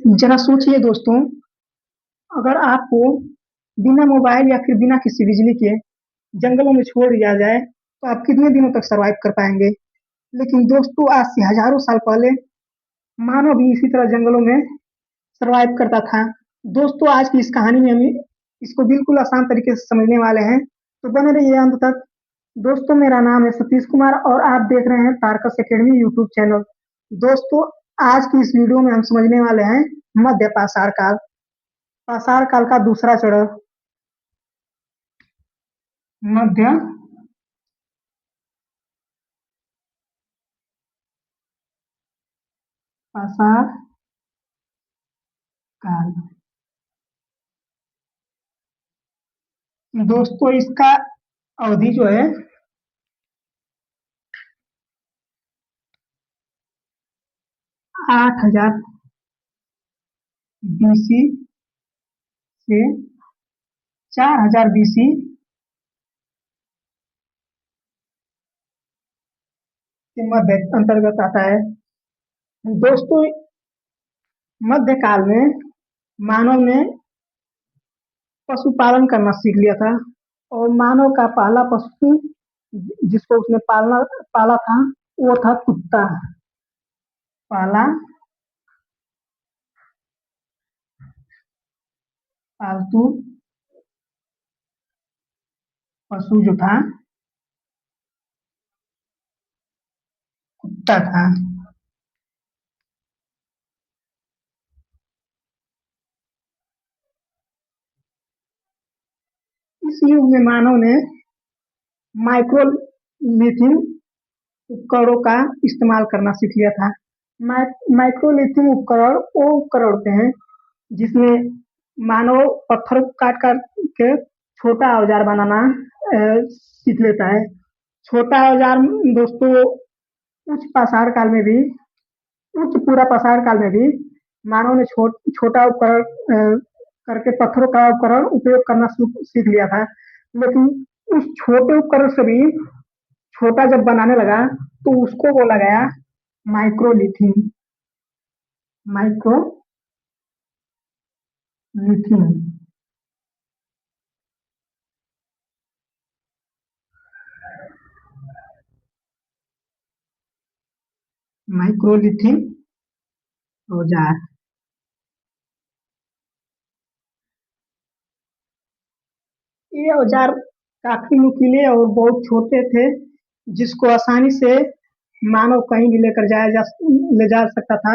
जरा सोचिए दोस्तों, अगर आपको बिना मोबाइल या फिर बिना किसी बिजली के जंगलों में छोड़ दिया जाए, तो आप कितने दिनों तक सर्वाइव कर पाएँगे? लेकिन दोस्तों, आज से हज़ारों साल पहले मानव भी इसी तरह जंगलों में सर्वाइव करता था। दोस्तों, आज की इस कहानी में हम इसको बिल्कुल आसान तरीके से समझने वाले हैं, तो बने रहिए अंत तक। दोस्तों, मेरा नाम है सतीश कुमार और आप देख रहे हैं तारकस अकेडमी यूट्यूब चैनल। दोस्तों, आज की इस वीडियो में हम समझने वाले हैं मध्य पाषाण काल। पाषाण काल का दूसरा चरण। मध्य पाषाण काल। दोस्तों, इसका अवधि जो है 8000 बीसी से 4000 बीसी के मध्य अंतर्गत आता है। दोस्तों, मध्य काल में मानव ने पशुपालन करना सीख लिया था और मानव का पहला पशु जिसको उसने पालना पाला था वो था कुत्ता। पहला पालतू पशु जो था कुत्ता था। इस युग में मानव ने माइक्रोलिथियम उपकरणों का इस्तेमाल करना सीख लिया था। माइक्रोलिथियम उपकरण वो उपकरण होते हैं जिसमें मानव पत्थर काट काट के छोटा औजार बनाना सीख लेता है। छोटा औजार दोस्तों, उच्च पाषाण काल में भी उच्च पूरा पाषाण काल में भी मानव ने छोटा उपकरण करके पत्थरों का उपकरण उपयोग करना सीख लिया था। लेकिन उस छोटे उपकरण से भी छोटा जब बनाने लगा तो उसको बोला गया माइक्रोलिथियम। माइक्रोलिथियम माइक्रोलिथियम औजार। ये औजार काफी नुकीले और बहुत छोटे थे, जिसको आसानी से मानव कहीं भी ले जा सकता था।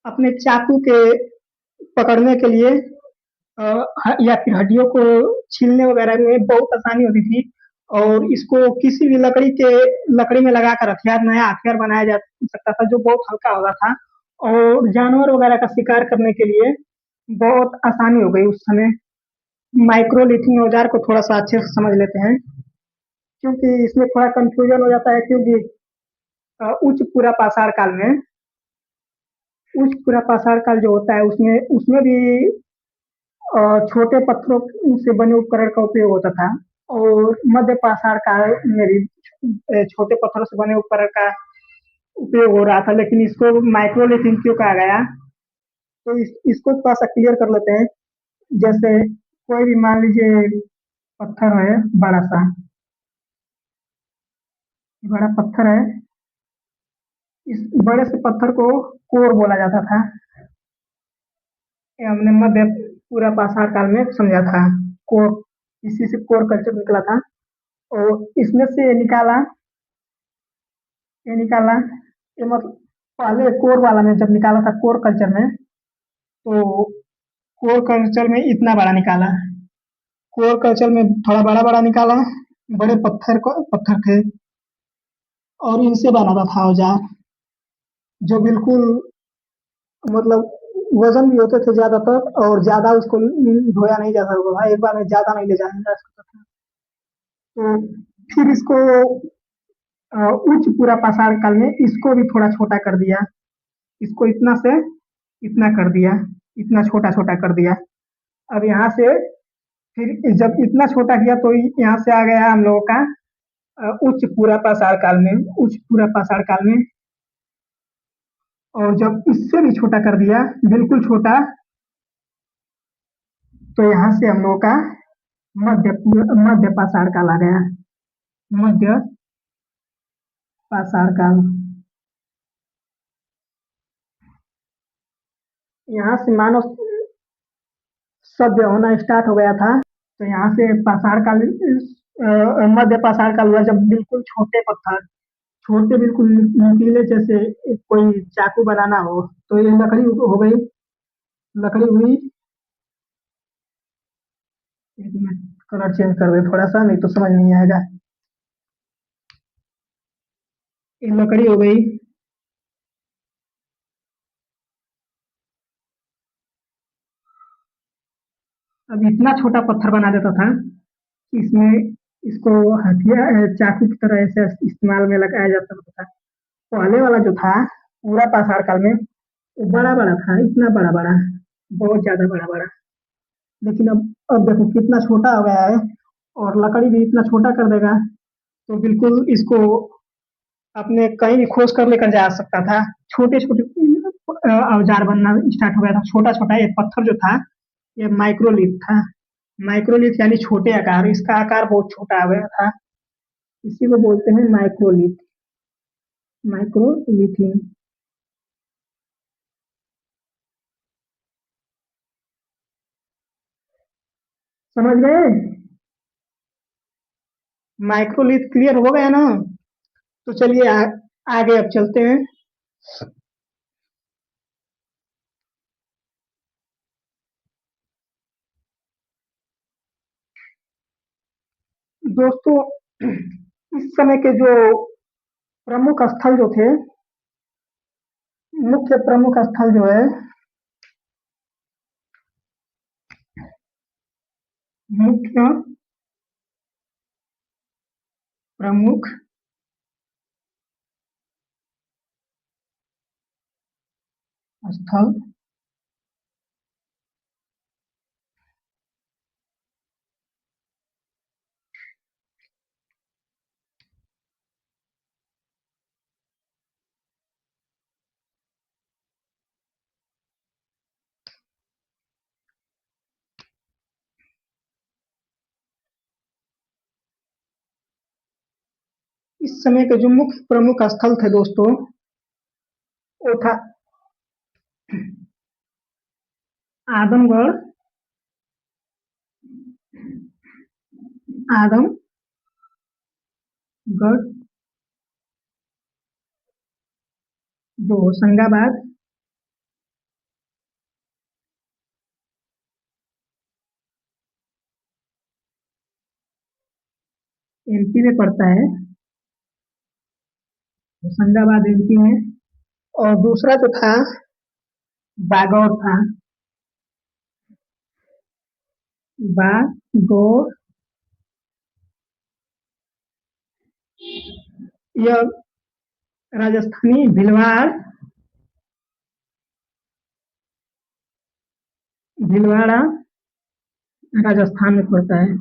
अपने चाकू के पकड़ने के लिए या फिर हड्डियों को छीलने वगैरह में बहुत आसानी होती थी और इसको किसी भी लकड़ी में लगाकर नया हथियार बनाया जा सकता था जो बहुत हल्का होता था और जानवर वगैरह का शिकार करने के लिए बहुत आसानी हो गई उस समय। माइक्रोलिथियम औजार को थोड़ा सा अच्छे से समझ लेते हैं क्योंकि इसमें थोड़ा कंफ्यूजन हो जाता है क्योंकि उच्च पूरा पाषाण काल में उच्च पूरा पाषाण काल जो होता है उसमें उसमें भी छोटे पत्थरों से बने उपकरण का उपयोग होता था और मध्य पाषाण काल में भी छोटे पत्थरों से बने उपकरण का उपयोग हो रहा था, लेकिन इसको माइक्रोलिथियम क्यों कहा गया तो इसको थोड़ा सा क्लियर कर लेते हैं। जैसे कोई भी मान लीजिए पत्थर है, बड़ा पत्थर है। इस बड़े से पत्थर को कोर बोला जाता था। ये हमने मध्य पूरा पाषाण काल में समझा था। कोर, इसी से कोर कल्चर निकला था और इसमें से ये निकाला ये मतलब पहले कोर वाला ने जब निकाला था कोर कल्चर में तो कोर कल्चर में इतना बड़ा निकाला। कोर कल्चर में थोड़ा बड़ा बड़ा निकाला। बड़े पत्थर थे और इनसे बना था औजार जो बिल्कुल मतलब वजन भी होते थे ज्यादातर और ज्यादा उसको ढोया नहीं जा सकता था, एक बार में ज्यादा नहीं ले जाया जा सकता था। तो फिर इसको उच्च पूरा पाषाण काल में इसको भी थोड़ा छोटा कर दिया। इसको इतना से इतना कर दिया, इतना छोटा छोटा कर दिया। अब यहाँ से फिर जब इतना छोटा किया तो यहाँ से आ गया हम लोगों का उच्च पूरा पाषाण काल में। उच्च पूरा पाषाण काल में और जब इससे भी छोटा कर दिया, बिल्कुल छोटा, तो यहाँ से हम लोगों का मध्य मध्य पाषाण काल आ गया। मध्य पाषाण काल। यहाँ से मानव सभ्य होना स्टार्ट हो गया था। तो यहाँ से पाषाण काल, मध्य पाषाण काल हुआ जब बिल्कुल छोटे पत्थर, छोटे बिल्कुल नुकीले, जैसे कोई चाकू बनाना हो, तो ये लकड़ी हो गई, लकड़ी हुई। एक मिनट, कलर चेंज कर दे थोड़ा सा, नहीं तो समझ नहीं आएगा। ये लकड़ी हो गई। अब इतना छोटा पत्थर बना देता था कि इसमें इसको हथियार, चाकू की तरह ऐसे इस्तेमाल में लगाया जाता था। पहले वाला जो था पूरा पाषाण काल में, वो बड़ा बड़ा था, इतना बड़ा बड़ा, बहुत ज्यादा बड़ा बड़ा। लेकिन अब देखो कितना छोटा हो गया है, और लकड़ी भी इतना छोटा कर देगा, तो बिल्कुल इसको अपने कहीं भी खोज कर लेकर जा सकता था। छोटे छोटे औजार बनना स्टार्ट हो गया था, छोटा छोटा। ये पत्थर जो था, ये माइक्रोलिथ था। माइक्रोलिथ यानी छोटे आकार, इसका आकार बहुत छोटा हो गया था। इसी को बोलते हैं माइक्रोलिथ, माइक्रोलिथियम। समझ गए? माइक्रोलिथ क्लियर हो गया ना? तो चलिए आगे अब चलते हैं। दोस्तों, इस समय के जो प्रमुख स्थल जो थे, मुख्य प्रमुख स्थल जो है, मुख्य प्रमुख स्थल, इस समय के जो मुख्य प्रमुख स्थल थे दोस्तों, वो था आदमगढ़, आदमगढ़, जो होशंगाबाद, एमपी में पड़ता है, होशंगाबाद एमपी में। और दूसरा जो था बागौर था, बागौर। यह राजस्थानी भीलवाड़, भीलवाड़ा राजस्थान में पड़ता है।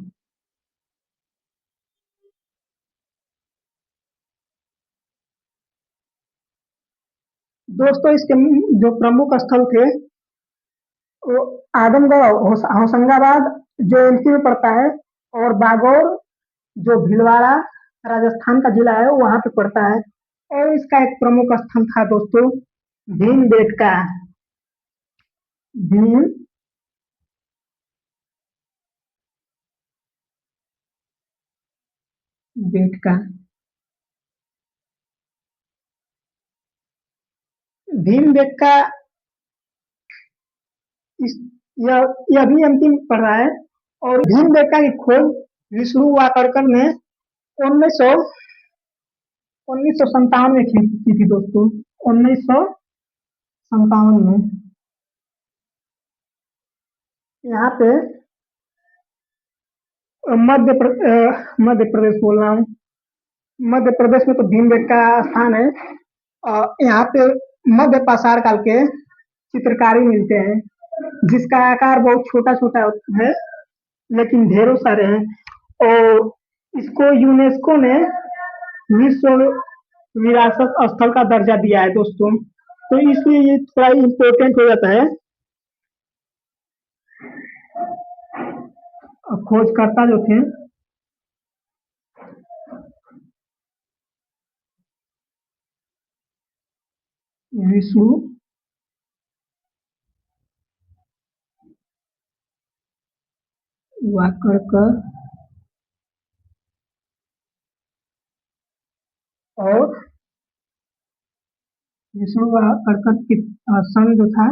दोस्तों, इसके जो प्रमुख स्थल थे, वो आदमगढ़, होशंगाबाद जो एमपी में पड़ता है, और बागौर जो भीलवाड़ा राजस्थान का जिला है वहां पे पड़ता है। और इसका एक प्रमुख स्थल था दोस्तों, भीम बेटका, भीम बेटका। भीम बेटका, इस यह भी एमपी में पड़ रहा है। और भीम बेटका की खोज विष्णु वाकड़कर ने 1957 में की थी दोस्तों, 1957 में। यहाँ पे मध्य प्रदेश बोल रहा हूँ, मध्य प्रदेश में तो भीमबेटका स्थान है। यहाँ पे मध्य पाषाण काल के चित्रकारी मिलते हैं, जिसका आकार बहुत छोटा छोटा है, लेकिन ढेरों सारे हैं। और इसको यूनेस्को ने विश्व विरासत स्थल का दर्जा दिया है दोस्तों। तो इसलिए ये थोड़ा इम्पोर्टेंट हो जाता है। खोजकर्ता जो थे विष्णु वाकड़कर और विष्णु वाकड़कर की सन जो था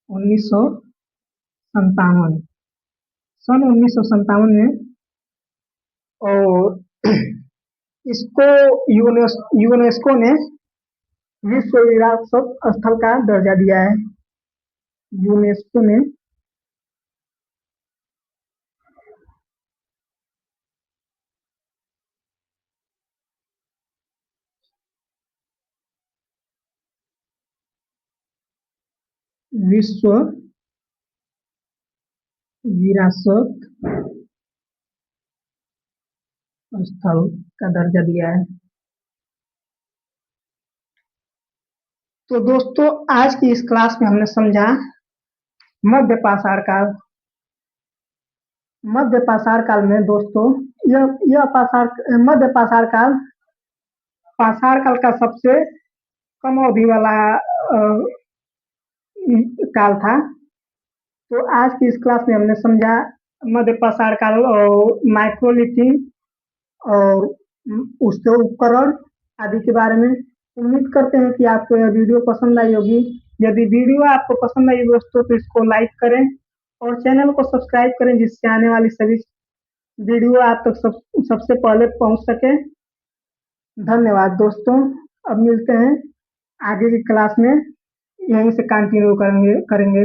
1957, सन 1957 में। और इसको यूनेस्को ने विश्व विरासत स्थल का दर्जा दिया है। यूनेस्को ने विश्व विरासत स्थल का दर्जा दिया है। तो दोस्तों, आज की इस क्लास में हमने समझा मध्य पाषाण काल। मध्य पाषाण काल में दोस्तों, यह मध्य पाषाण काल का सबसे कम अवधि वाला काल था। तो आज की इस क्लास में हमने समझा मध्य पाषाण काल और माइक्रोलिथिक और उसके उपकरण आदि के बारे में। उम्मीद करते हैं कि आपको यह वीडियो पसंद आई होगी। यदि वीडियो आपको पसंद आई दोस्तों तो इसको लाइक करें और चैनल को सब्सक्राइब करें, जिससे आने वाली सभी वीडियो आप तक सबसे पहले पहुंच सके। धन्यवाद दोस्तों। अब मिलते हैं आगे की क्लास में, यहीं से कंटिन्यू करेंगे।